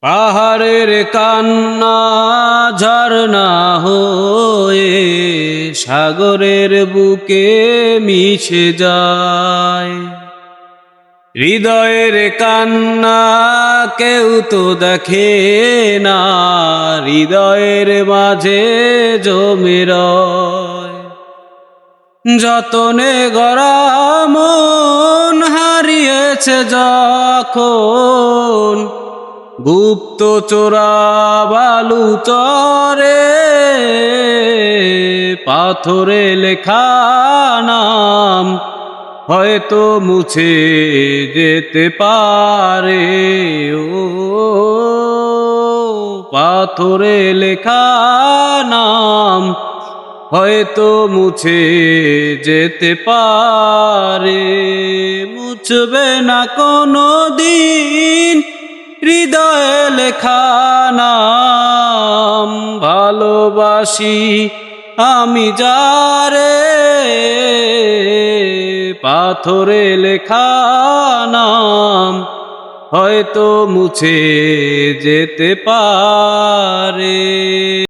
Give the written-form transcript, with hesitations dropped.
পাহাড়ের কান্না ঝরনা হয়ে সাগরের বুকে মিশে যায়। হৃদয়ের কান্না কেউ তো দেখে না, হৃদয়ের মাঝে জমে রয়। যতনে গড়া মন হারিয়েছে যখন, গুপ্ত চোরা বালু চরে পাথরে লেখা নাম হয়তো মুছে যেতে পারে। ও পাথরে লেখা নাম হয়তো মুছে যেতে পারে। মুছবে না কোনো দিন হৃদয়ে লেখা নাম। ভালোবাসি আমি যারে, পাথরে লেখা নাম হয়তো মুছে যেতে পারে।